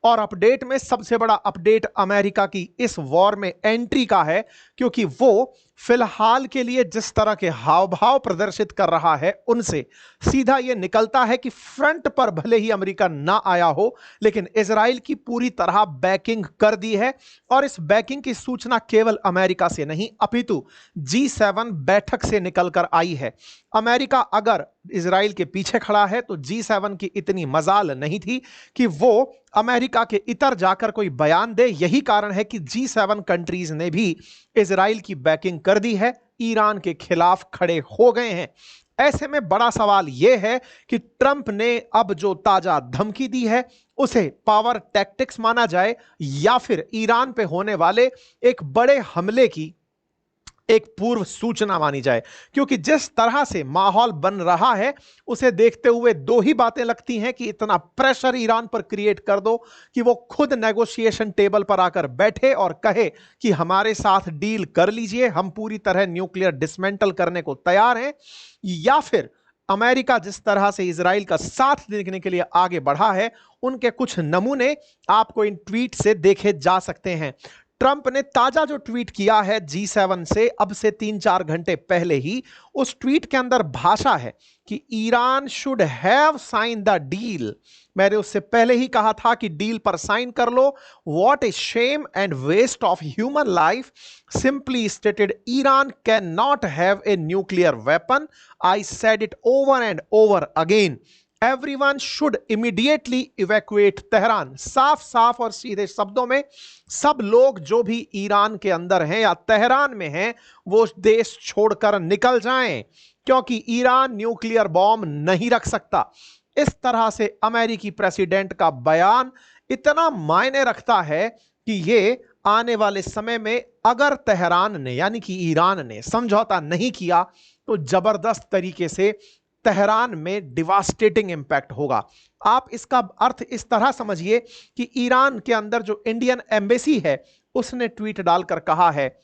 और अपडेट में सबसे बड़ा अपडेट अमेरिका की इस वॉर में एंट्री का है, क्योंकि वो फिलहाल के लिए जिस तरह के हाव भाव प्रदर्शित कर रहा है उनसे सीधा यह निकलता है कि फ्रंट पर भले ही अमेरिका ना आया हो, लेकिन इजराइल की पूरी तरह बैकिंग कर दी है। और इस बैकिंग की सूचना केवल अमेरिका से नहीं अपितु G7 बैठक से निकलकर आई है। अमेरिका अगर इजराइल के पीछे खड़ा है तो G7 की इतनी मजाल नहीं थी कि वो अमेरिका के इतर जाकर कोई बयान दे। यही कारण है कि G7 कंट्रीज ने भी इजराइल की बैकिंग कर दी है, ईरान के खिलाफ खड़े हो गए हैं। ऐसे में बड़ा सवाल यह है कि ट्रंप ने अब जो ताजा धमकी दी है उसे पावर टैक्टिक्स माना जाए या फिर ईरान पे होने वाले एक बड़े हमले की एक पूर्व सूचना मानी जाए। क्योंकि जिस तरह से माहौल बन रहा है उसे देखते हुए दो ही बातें लगती हैं कि इतना प्रेशर ईरान पर क्रिएट कर दो कि वो खुद नेगोशिएशन टेबल पर आकर बैठे और कहे कि हमारे साथ डील कर लीजिए, हम पूरी तरह न्यूक्लियर डिसमेंटल करने को तैयार हैं। या फिर अमेरिका जिस तरह से इजराइल का साथ देने के लिए आगे बढ़ा है उनके कुछ नमूने आपको इन ट्वीट से देखे जा सकते हैं। ट्रंप ने ताजा जो ट्वीट किया है G7 से अब से 3-4 घंटे पहले ही, उस ट्वीट के अंदर भाषा है कि Iran should have sign the deal. मैंने उससे पहले ही कहा था कि डील पर साइन कर लो। What a shame and waste of human life. Simply stated, Iran can not have a nuclear weapon. I said it over and over again. Everyone should immediately evacuate Tehran. साफ साफ और सीधे शब्दों में सब लोग जो भी ईरान के अंदर हैं या तेहरान में हैं वो देश छोड़कर निकल जाएं, क्योंकि ईरान न्यूक्लियर बॉम्ब नहीं रख सकता। इस तरह से अमेरिकी प्रेसिडेंट का बयान इतना मायने रखता है कि ये आने वाले समय में अगर तेहरान ने यानी कि ईरान ने समझौता नहीं किया तो जबरदस्त तरीके से तेहरान में डिवास्टेटिंग इंपैक्ट होगा। आप इसका अर्थ इस तरह समझिए कि ईरान के अंदर जो इंडियन एम्बेसी है उसने ट्वीट डालकर कहा है,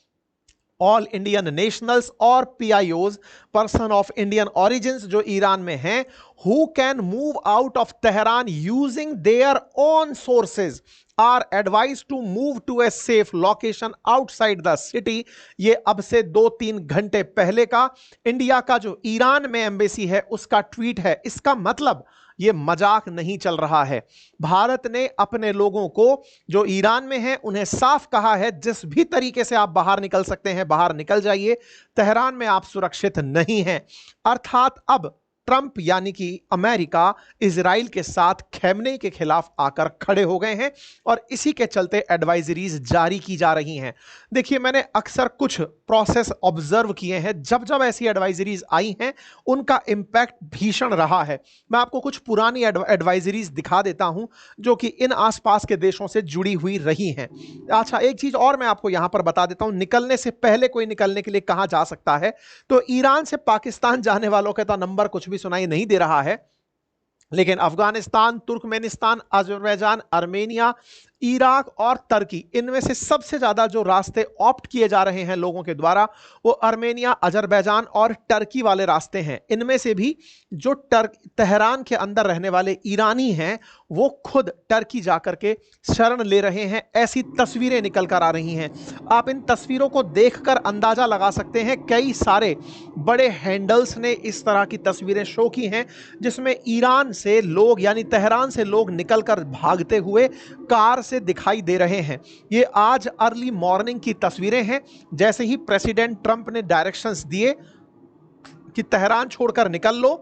ऑल इंडियन नेशनल्स और PIOs person of Indian origins जो ईरान में हैं who can move out of Tehran using their own sources are advise to move to a safe location outside the city. ये अब से 2-3 घंटे पहले का इंडिया का जो ईरान में एम्बेसी है उसका ट्वीट है। इसका मतलब ये मजाक नहीं चल रहा है। भारत ने अपने लोगों को जो ईरान में हैं उन्हें साफ कहा है जिस भी तरीके से आप बाहर निकल सकते हैं बाहर निकल जाइए, तेहरान में आप सुरक्षित नहीं हैं। अर्थात अब ट्रंप यानी कि अमेरिका इजराइल के साथ खैमने के खिलाफ आकर खड़े हो गए हैं और इसी के चलते एडवाइजरीज जारी की जा रही हैं। देखिए, मैंने अक्सर कुछ प्रोसेस ऑब्जर्व किए हैं, जब जब ऐसी एडवाइजरीज आई हैं उनका इंपैक्ट भीषण रहा है। मैं आपको कुछ पुरानी एडवाइजरीज दिखा देता हूं जो कि इन आसपास के देशों से जुड़ी हुई रही हैं। अच्छा, एक चीज और मैं आपको यहां पर बता देता हूं, निकलने से पहले कोई निकलने के लिए कहां जा सकता है। तो ईरान से पाकिस्तान जाने वालों का तो नंबर कुछ भी सुनाई नहीं दे रहा है, लेकिन Afghanistan, Turkmenistan, Azerbaijan, Armenia, Iraq और तुर्की, इनमें से सबसे ज्यादा जो रास्ते ऑप्ट किए जा रहे हैं लोगों के द्वारा वो आर्मेनिया, अजरबैजान और तुर्की वाले रास्ते हैं। इनमें से भी जो तेहरान के अंदर रहने वाले ईरानी हैं वो खुद तुर्की जाकर के शरण ले रहे हैं, ऐसी तस्वीरें निकल कर आ रही हैं। आप इन तस्वीरों को देखकर अंदाजा लगा सकते हैं, कई सारे बड़े हैंडल्स ने इस तरह की तस्वीरें शो की हैं जिसमें ईरान से लोग यानी तेहरान से लोग निकलकर भागते हुए कार से दिखाई दे रहे हैं। ये आज अर्ली मॉर्निंग की तस्वीरें हैं, जैसे ही प्रेसिडेंट ट्रंप ने डायरेक्शंस दिए कि तेहरान छोड़कर निकल लो,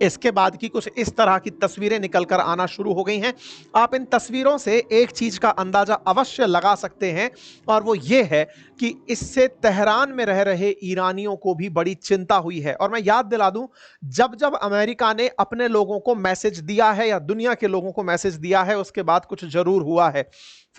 इसके बाद की कुछ इस तरह की तस्वीरें निकलकर आना शुरू हो गई हैं। आप इन तस्वीरों से एक चीज का अंदाजा अवश्य लगा सकते हैं और वो ये है कि इससे तेहरान में रह रहे ईरानियों को भी बड़ी चिंता हुई है। और मैं याद दिला दूं, जब जब अमेरिका ने अपने लोगों को मैसेज दिया है या दुनिया के लोगों को मैसेज दिया है उसके बाद कुछ जरूर हुआ है।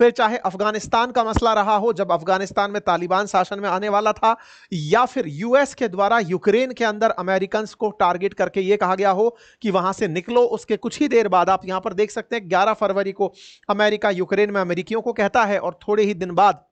फिर चाहे अफगानिस्तान का मसला रहा हो, जब अफगानिस्तान में तालिबान शासन में आने वाला था, या फिर यूएस के द्वारा यूक्रेन के अंदर अमेरिकन को टारगेट करके यह कहा गया हो कि वहां से निकलो। उसके कुछ ही देर बाद आप यहां पर देख सकते हैं 11 फरवरी को अमेरिका यूक्रेन में अमेरिकियों को कहता है और थोड़े ही दिन बाद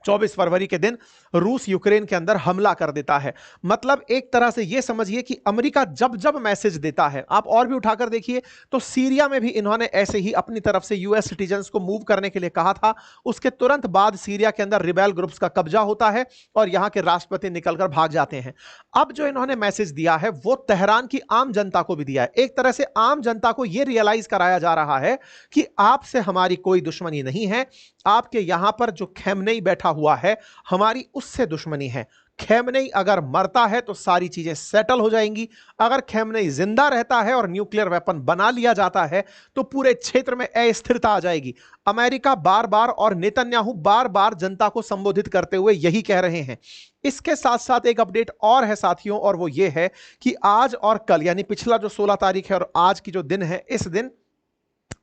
24 फरवरी के दिन रूस यूक्रेन के अंदर हमला कर देता है। मतलब एक तरह से यह समझिए कि अमेरिका जब जब मैसेज देता है, आप और भी उठाकर देखिए, तो सीरिया में भी इन्होंने ऐसे ही अपनी तरफ से यूएस सिटीजन्स को मूव करने के लिए कहा था। उसके तुरंत बाद सीरिया के अंदर रिबेल ग्रुप्स का कब्जा होता है और यहां के राष्ट्रपति निकलकर भाग जाते हैं। अब जो इन्होंने मैसेज दिया है वो तेहरान की आम जनता को भी दिया है। एक तरह से आम जनता को यह रियलाइज कराया जा रहा है कि आपसे हमारी कोई दुश्मनी नहीं है, आपके यहां पर जो खैमनेई बैठा हुआ है हमारी उससे दुश्मनी है। खैमनेई अगर मरता है तो सारी चीजें सेटल हो जाएंगी, अगर खैमनेई जिंदा रहता है और न्यूक्लियर वेपन बना लिया जाता है तो पूरे क्षेत्र में अस्थिरता आ जाएगी। अमेरिका बार बार और नेतन्याहू बार बार जनता को संबोधित करते हुए यही कह रहे हैं। इसके साथ साथ एक अपडेट और है साथियों, और वो ये है कि आज और कल यानी पिछला जो 16 तारीख है और आज की जो दिन है, इस दिन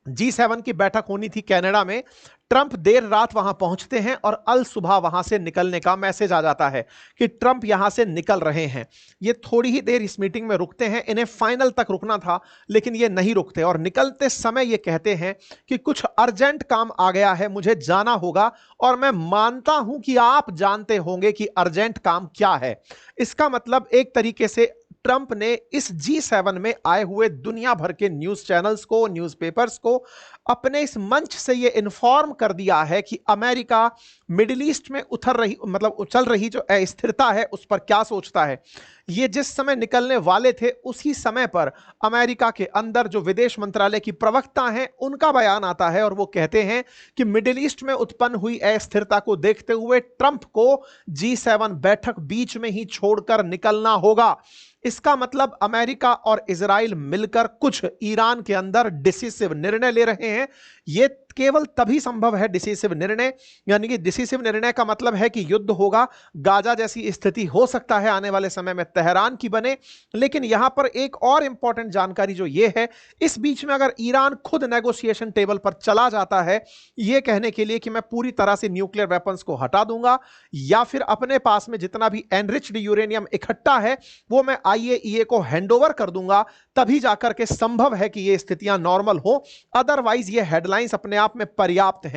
G7 की बैठक होनी थी कनाडा में। ट्रंप देर रात वहां पहुंचते हैं और अल सुबह वहां से निकलने का मैसेज आ जाता है कि ट्रंप यहां से निकल रहे हैं। ये थोड़ी ही देर इस मीटिंग में रुकते हैं, इन्हें फाइनल तक रुकना था लेकिन ये नहीं रुकते और निकलते समय ये कहते हैं कि कुछ अर्जेंट काम आ गया है, मुझे जाना होगा और मैं मानता हूं कि आप जानते होंगे कि अर्जेंट काम क्या है। इसका मतलब एक तरीके से ट्रंप ने इस G7 में आए हुए दुनिया भर के न्यूज चैनल्स को, न्यूज़पेपर्स को अपने इस मंच से यह इन्फॉर्म कर दिया है कि अमेरिका मिडिल ईस्ट में उछल रही जो अस्थिरता है उस पर क्या सोचता है। ये जिस समय निकलने वाले थे उसी समय पर अमेरिका के अंदर जो विदेश मंत्रालय की प्रवक्ता हैं उनका बयान आता है और वो कहते हैं कि मिडिल ईस्ट में उत्पन्न हुई अस्थिरता को देखते हुए ट्रंप को G7 बैठक बीच में ही छोड़कर निकलना होगा। इसका मतलब अमेरिका और इजराइल मिलकर कुछ ईरान के अंदर डिसिसिव निर्णय ले रहे हैं। यह केवल तभी संभव है डिसिसिव निर्णय, यानी कि डिसिसिव निर्णय का मतलब है कि युद्ध होगा, गाजा जैसी स्थिति हो सकता है आने वाले समय में तेहरान की बने। लेकिन यहां पर एक और इंपॉर्टेंट जानकारी जो यह है, इस बीच में अगर ईरान खुद नेगोशिएशन टेबल पर चला जाता है यह कहने के लिए कि मैं पूरी तरह से न्यूक्लियर वेपन्स को हटा दूंगा या फिर अपने पास में जितना भी एनरिच्ड यूरेनियम इकट्ठा है वो मैं IAEA को हैंडओवर कर दूंगा, तभी जाकर के संभव है कि यह स्थितियां नॉर्मल हो। अदरवाइज ये हेडलाइंस अपने आप में पर्याप्त हैं।